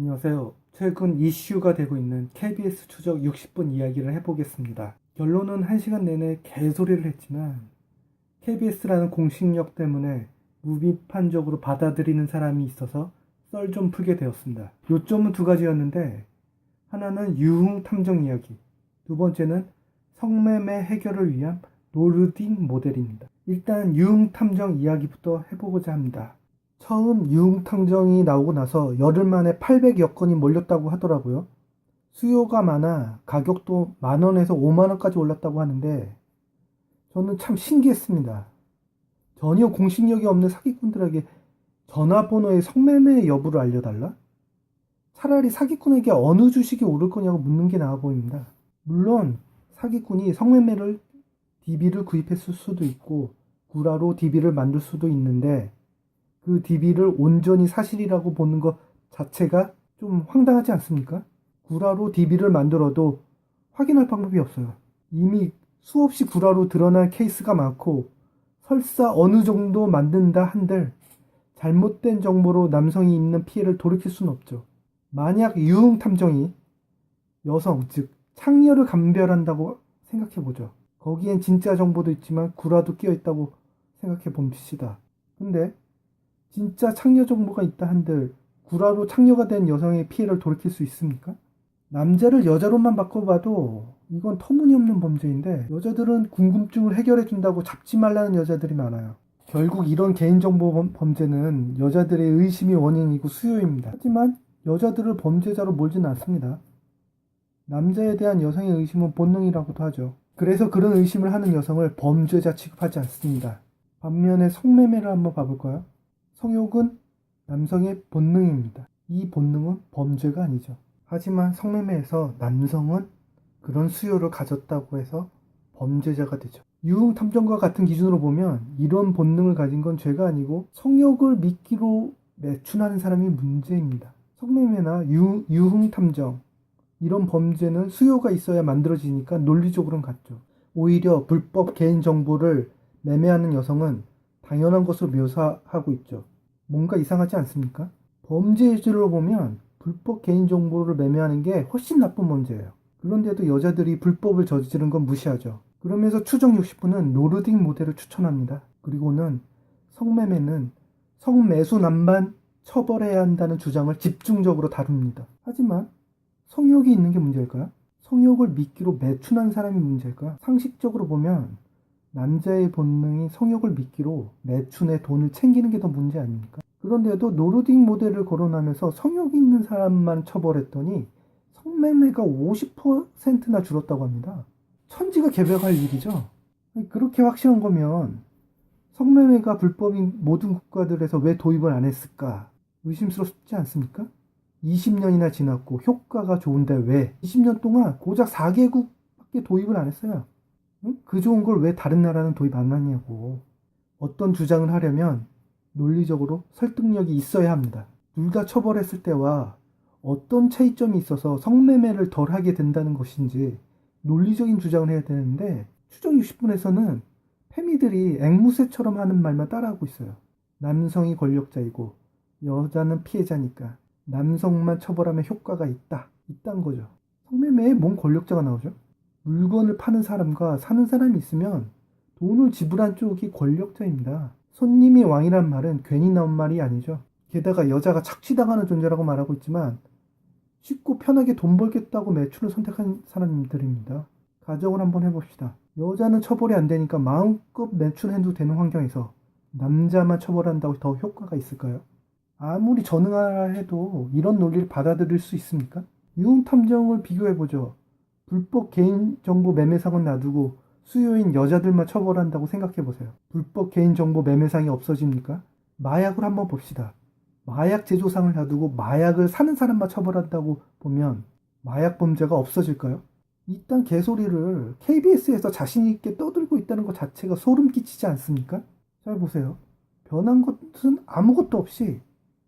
안녕하세요. 최근 이슈가 되고 있는 KBS 추적 60분 이야기를 해보겠습니다. 결론은 1시간 내내 개소리를 했지만 KBS라는 공식력 때문에 무비판적으로 받아들이는 사람이 있어서 썰 좀 풀게 되었습니다. 요점은 두 가지였는데 하나는 유흥 탐정 이야기, 두 번째는 성매매 해결을 위한 노르딕 모델입니다. 일단 유흥 탐정 이야기부터 해보고자 합니다. 처음 유흥탐정이 나오고 나서 열흘 만에 800여 건이 몰렸다고 하더라고요. 수요가 많아 가격도 만원에서 5만원까지 올랐다고 하는데 저는 참 신기했습니다. 전혀 공식력이 없는 사기꾼들에게 전화번호의 성매매 여부를 알려달라? 차라리 사기꾼에게 어느 주식이 오를 거냐고 묻는 게 나아 보입니다. 물론 사기꾼이 성매매를 DB를 구입했을 수도 있고 구라로 DB를 만들 수도 있는데 그 DB를 온전히 사실이라고 보는 것 자체가 좀 황당하지 않습니까? 구라로 DB를 만들어도 확인할 방법이 없어요. 이미 수없이 구라로 드러난 케이스가 많고 설사 어느 정도 만든다 한들 잘못된 정보로 남성이 입는 피해를 돌이킬 수는 없죠. 만약 유흥탐정이 여성, 즉 창녀를 감별한다고 생각해보죠. 거기엔 진짜 정보도 있지만 구라도 끼어있다고 생각해 봅시다. 근데 진짜 창녀 정보가 있다 한들 구라로 창녀가 된 여성의 피해를 돌이킬 수 있습니까? 남자를 여자로만 바꿔봐도 이건 터무니없는 범죄인데 여자들은 궁금증을 해결해준다고 잡지 말라는 여자들이 많아요. 결국 이런 개인정보 범죄는 여자들의 의심이 원인이고 수요입니다. 하지만 여자들을 범죄자로 몰지는 않습니다. 남자에 대한 여성의 의심은 본능이라고도 하죠. 그래서 그런 의심을 하는 여성을 범죄자 취급하지 않습니다. 반면에 성매매를 한번 봐볼까요? 성욕은 남성의 본능입니다. 이 본능은 범죄가 아니죠. 하지만 성매매에서 남성은 그런 수요를 가졌다고 해서 범죄자가 되죠. 유흥탐정과 같은 기준으로 보면 이런 본능을 가진 건 죄가 아니고 성욕을 미끼로 매춘하는 사람이 문제입니다. 성매매나 유흥탐정 이런 범죄는 수요가 있어야 만들어지니까 논리적으로는 같죠. 오히려 불법 개인정보를 매매하는 여성은 당연한 것으로 묘사하고 있죠. 뭔가 이상하지 않습니까? 범죄질로 보면 불법 개인정보를 매매하는 게 훨씬 나쁜 범죄예요. 그런데도 여자들이 불법을 저지르는 건 무시하죠. 그러면서 추정 60분은 노르딕 모델을 추천합니다. 그리고는 성매매는 성매수남만 처벌해야 한다는 주장을 집중적으로 다룹니다. 하지만 성욕이 있는 게 문제일까요? 성욕을 미끼로 매춘한 사람이 문제일까요? 상식적으로 보면 남자의 본능이 성욕을 미끼로 매춘에 돈을 챙기는 게 더 문제 아닙니까? 그런데도 노르딕 모델을 거론하면서 성욕이 있는 사람만 처벌했더니 성매매가 50%나 줄었다고 합니다. 천지가 개벽할 일이죠. 그렇게 확실한 거면 성매매가 불법인 모든 국가들에서 왜 도입을 안 했을까? 의심스럽지 않습니까? 20년이나 지났고 효과가 좋은데 왜 20년 동안 고작 4개국밖에 도입을 안 했어요. 그 좋은 걸 왜 다른 나라는 도입 안 하냐고. 어떤 주장을 하려면 논리적으로 설득력이 있어야 합니다. 둘 다 처벌했을 때와 어떤 차이점이 있어서 성매매를 덜 하게 된다는 것인지 논리적인 주장을 해야 되는데 추정 60분에서는 페미들이 앵무새처럼 하는 말만 따라하고 있어요. 남성이 권력자이고 여자는 피해자니까 남성만 처벌하면 효과가 있단 거죠. 성매매에 뭔 권력자가 나오죠? 물건을 파는 사람과 사는 사람이 있으면 돈을 지불한 쪽이 권력자입니다. 손님이 왕이란 말은 괜히 나온 말이 아니죠. 게다가 여자가 착취당하는 존재라고 말하고 있지만 쉽고 편하게 돈 벌겠다고 매출을 선택한 사람들입니다. 가정을 한번 해봅시다. 여자는 처벌이 안 되니까 마음껏 매출해도 되는 환경에서 남자만 처벌한다고 더 효과가 있을까요? 아무리 전능하라 해도 이런 논리를 받아들일 수 있습니까? 유흥탐정을 비교해보죠. 불법 개인정보 매매상은 놔두고 수요인 여자들만 처벌한다고 생각해보세요. 불법 개인정보 매매상이 없어집니까? 마약을 한번 봅시다. 마약 제조상을 놔두고 마약을 사는 사람만 처벌한다고 보면 마약 범죄가 없어질까요? 이딴 개소리를 KBS에서 자신있게 떠들고 있다는 것 자체가 소름 끼치지 않습니까? 잘 보세요. 변한 것은 아무것도 없이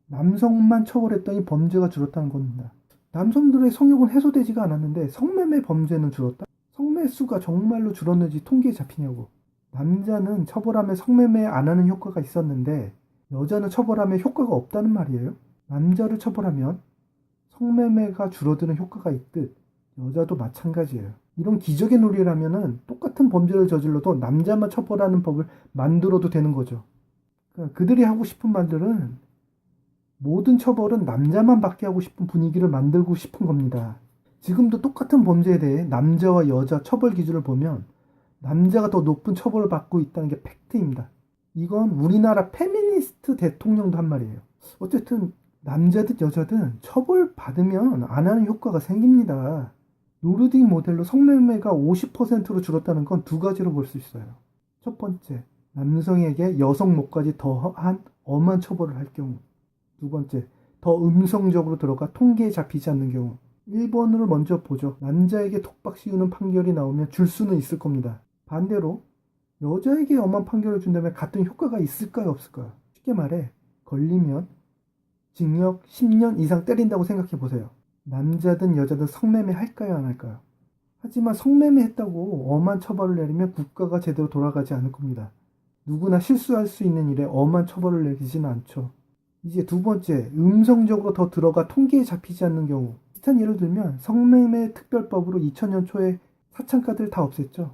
남성만 처벌했더니 범죄가 줄었다는 겁니다. 남성들의 성욕은 해소되지가 않았는데 성매매 범죄는 줄었다? 성매수가 정말로 줄었는지 통계에 잡히냐고. 남자는 처벌하면 성매매 안 하는 효과가 있었는데 여자는 처벌하면 효과가 없다는 말이에요. 남자를 처벌하면 성매매가 줄어드는 효과가 있듯 여자도 마찬가지예요. 이런 기적의 논리라면은 똑같은 범죄를 저질러도 남자만 처벌하는 법을 만들어도 되는 거죠. 그러니까 그들이 하고 싶은 말들은 모든 처벌은 남자만 받게 하고 싶은 분위기를 만들고 싶은 겁니다. 지금도 똑같은 범죄에 대해 남자와 여자 처벌 기준을 보면 남자가 더 높은 처벌을 받고 있다는 게 팩트입니다. 이건 우리나라 페미니스트 대통령도 한 말이에요. 어쨌든 남자든 여자든 처벌받으면 안 하는 효과가 생깁니다. 노르딕 모델로 성매매가 50%로 줄었다는 건 두 가지로 볼 수 있어요. 첫 번째, 남성에게 여성 목까지 더한 엄한 처벌을 할 경우. 두 번째, 더 음성적으로 들어가 통계에 잡히지 않는 경우. 1번을 먼저 보죠. 남자에게 톡박 씌우는 판결이 나오면 줄 수는 있을 겁니다. 반대로 여자에게 엄한 판결을 준다면 같은 효과가 있을까요, 없을까요? 쉽게 말해 걸리면 징역 10년 이상 때린다고 생각해 보세요. 남자든 여자든 성매매 할까요, 안 할까요? 하지만 성매매 했다고 엄한 처벌을 내리면 국가가 제대로 돌아가지 않을 겁니다. 누구나 실수할 수 있는 일에 엄한 처벌을 내리지는 않죠. 이제 두 번째, 음성적으로 더 들어가 통계에 잡히지 않는 경우. 비슷한 예를 들면 성매매 특별법으로 2000년 초에 사창가들 다 없앴죠.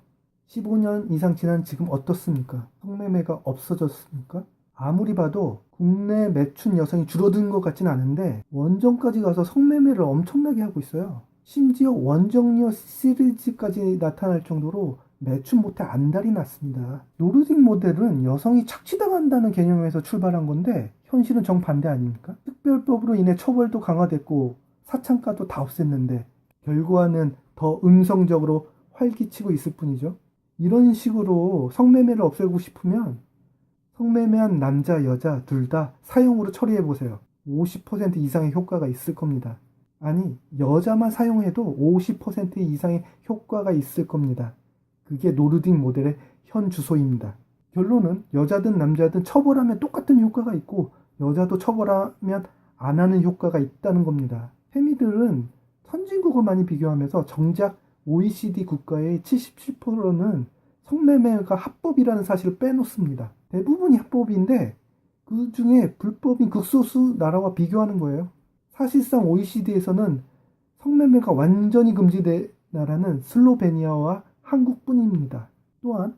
15년 이상 지난 지금 어떻습니까? 성매매가 없어졌습니까? 아무리 봐도 국내 매춘 여성이 줄어든 것 같진 않은데 원정까지 가서 성매매를 엄청나게 하고 있어요. 심지어 원정녀 시리즈까지 나타날 정도로 매춘 못해 안달이 났습니다. 노르딕 모델은 여성이 착취당한다는 개념에서 출발한 건데 현실은 정반대 아닙니까? 특별법으로 인해 처벌도 강화됐고 사창가도 다 없앴는데 결과는 더 음성적으로 활기치고 있을 뿐이죠. 이런 식으로 성매매를 없애고 싶으면 성매매한 남자, 여자 둘 다 사형으로 처리해보세요. 50% 이상의 효과가 있을 겁니다. 아니, 여자만 사용해도 50% 이상의 효과가 있을 겁니다. 그게 노르딕 모델의 현 주소입니다. 결론은 여자든 남자든 처벌하면 똑같은 효과가 있고 여자도 처벌하면 안 하는 효과가 있다는 겁니다. 페미들은 선진국을 많이 비교하면서 정작 OECD 국가의 77%는 성매매가 합법이라는 사실을 빼놓습니다. 대부분이 합법인데 그 중에 불법인 극소수 나라와 비교하는 거예요. 사실상 OECD에서는 성매매가 완전히 금지된 나라는 슬로베니아와 한국뿐입니다. 또한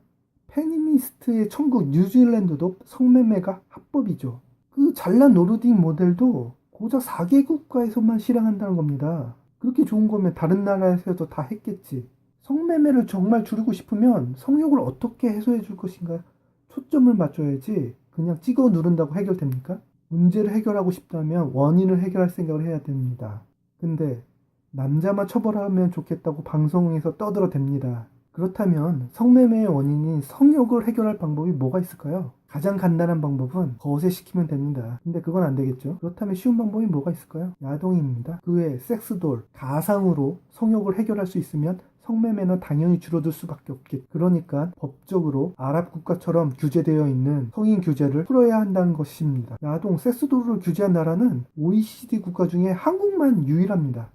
페미니스트의 천국 뉴질랜드도 성매매가 합법이죠. 그 잘난 노르딕 모델도 고작 4개국 국가에서만 실행한다는 겁니다. 그렇게 좋은 거면 다른 나라에서도 다 했겠지. 성매매를 정말 줄이고 싶으면 성욕을 어떻게 해소해 줄 것인가 초점을 맞춰야지 그냥 찍어 누른다고 해결됩니까? 문제를 해결하고 싶다면 원인을 해결할 생각을 해야 됩니다. 근데 남자만 처벌하면 좋겠다고 방송에서 떠들어댑니다. 그렇다면 성매매의 원인인 성욕을 해결할 방법이 뭐가 있을까요? 가장 간단한 방법은 거세시키면 됩니다. 근데 그건 안 되겠죠. 그렇다면 쉬운 방법이 뭐가 있을까요? 야동입니다. 그 외에 섹스돌, 가상으로 성욕을 해결할 수 있으면 성매매는 당연히 줄어들 수밖에 없겠죠. 그러니까 법적으로 아랍 국가처럼 규제되어 있는 성인 규제를 풀어야 한다는 것입니다. 야동, 섹스돌을 규제한 나라는 OECD 국가 중에 한국만 유일합니다.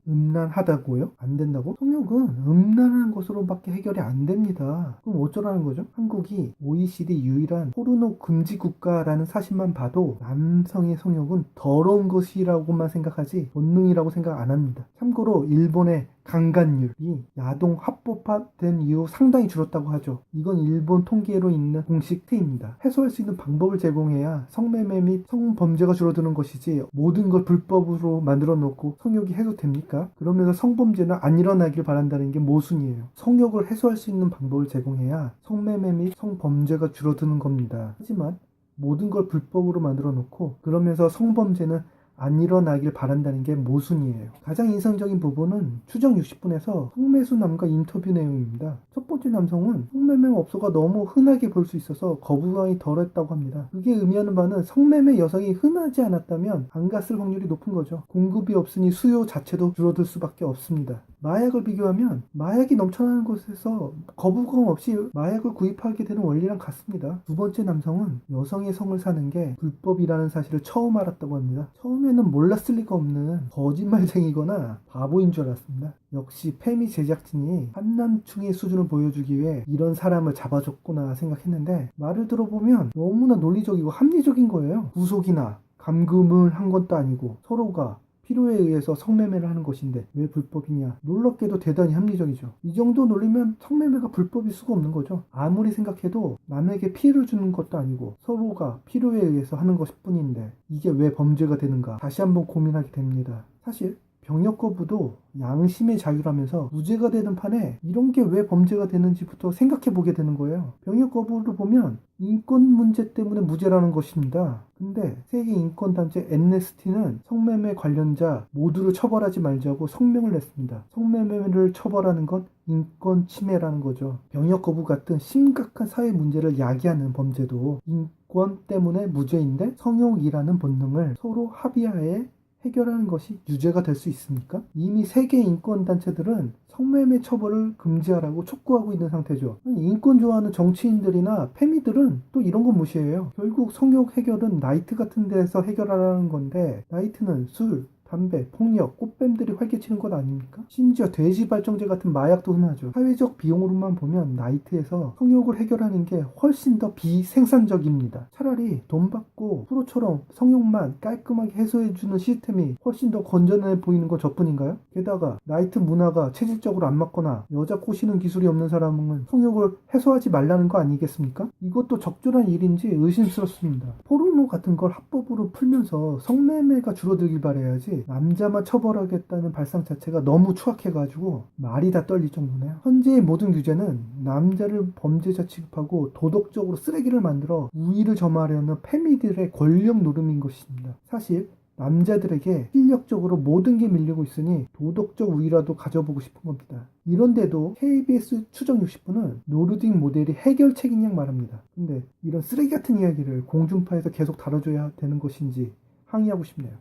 음란하다고요? 안 된다고? 성욕은 음란한 것으로밖에 해결이 안 됩니다. 그럼 어쩌라는 거죠? 한국이 OECD 유일한 포르노 금지 국가라는 사실만 봐도 남성의 성욕은 더러운 것이라고만 생각하지 본능이라고 생각 안 합니다. 참고로 일본의 강간율이 야동 합법화된 이후 상당히 줄었다고 하죠. 이건 일본 통계로 있는 공식 팩트입니다. 해소할 수 있는 방법을 제공해야 성매매 및 성범죄가 줄어드는 것이지 모든 걸 불법으로 만들어 놓고 성욕이 해소됩니까? 그러면서 성범죄는 안 일어나길 바란다는 게 모순이에요. 성욕을 해소할 수 있는 방법을 제공해야 성매매 및 성범죄가 줄어드는 겁니다. 하지만 모든 걸 불법으로 만들어 놓고 그러면서 성범죄는 안 일어나길 바란다는 게 모순이에요. 가장 인상적인 부분은 추정 60분에서 성매수 남과 인터뷰 내용입니다. 첫 번째 남성은 성매매 업소가 너무 흔하게 볼 수 있어서 거부감이 덜했다고 합니다. 그게 의미하는 바는 성매매 여성이 흔하지 않았다면 안 갔을 확률이 높은 거죠. 공급이 없으니 수요 자체도 줄어들 수밖에 없습니다. 마약을 비교하면 마약이 넘쳐나는 곳에서 거부감 없이 마약을 구입하게 되는 원리랑 같습니다. 두 번째 남성은 여성의 성을 사는 게 불법이라는 사실을 처음 알았다고 합니다. 처음에는 몰랐을 리가 없는 거짓말쟁이거나 바보인 줄 알았습니다. 역시 페미 제작진이 한남충의 수준을 보여주기 위해 이런 사람을 잡아줬구나 생각했는데 말을 들어보면 너무나 논리적이고 합리적인 거예요. 구속이나 감금을 한 것도 아니고 서로가 필요에 의해서 성매매를 하는 것인데 왜 불법이냐? 놀랍게도 대단히 합리적이죠. 이 정도 논리면 성매매가 불법일 수가 없는 거죠. 아무리 생각해도 남에게 피해를 주는 것도 아니고 서로가 필요에 의해서 하는 것일 뿐인데 이게 왜 범죄가 되는가? 다시 한번 고민하게 됩니다. 사실 병역 거부도 양심의 자유라면서 무죄가 되는 판에 이런 게 왜 범죄가 되는지부터 생각해 보게 되는 거예요. 병역 거부를 보면 인권 문제 때문에 무죄라는 것입니다. 근데 세계 인권단체 엠네스티는 성매매 관련자 모두를 처벌하지 말자고 성명을 냈습니다. 성매매를 처벌하는 건 인권 침해라는 거죠. 병역 거부 같은 심각한 사회 문제를 야기하는 범죄도 인권 때문에 무죄인데 성욕이라는 본능을 서로 합의하에 해결하는 것이 유죄가 될 수 있습니까? 이미 세계 인권단체들은 성매매 처벌을 금지하라고 촉구하고 있는 상태죠. 인권 좋아하는 정치인들이나 패미들은 또 이런 거 무시해요. 결국 성욕 해결은 나이트 같은 데서 해결하라는 건데 나이트는 술, 담배, 폭력, 꽃뱀들이 활개치는 것 아닙니까? 심지어 돼지 발정제 같은 마약도 흔하죠. 사회적 비용으로만 보면 나이트에서 성욕을 해결하는 게 훨씬 더 비생산적입니다. 차라리 돈 받고 프로처럼 성욕만 깔끔하게 해소해주는 시스템이 훨씬 더 건전해 보이는 건 저뿐인가요? 게다가 나이트 문화가 체질적으로 안 맞거나 여자 꼬시는 기술이 없는 사람은 성욕을 해소하지 말라는 거 아니겠습니까? 이것도 적절한 일인지 의심스럽습니다. 포르노 같은 걸 합법으로 풀면서 성매매가 줄어들길 바라야지 남자만 처벌하겠다는 발상 자체가 너무 추악해가지고 말이 다 떨릴 정도네요. 현재의 모든 규제는 남자를 범죄자 취급하고 도덕적으로 쓰레기를 만들어 우위를 점하려는 패미들의 권력 노름인 것입니다. 사실 남자들에게 실력적으로 모든 게 밀리고 있으니 도덕적 우위라도 가져보고 싶은 겁니다. 이런데도 KBS 추정 60분은 노르딕 모델이 해결책인 양 말합니다. 근데 이런 쓰레기 같은 이야기를 공중파에서 계속 다뤄줘야 되는 것인지 항의하고 싶네요.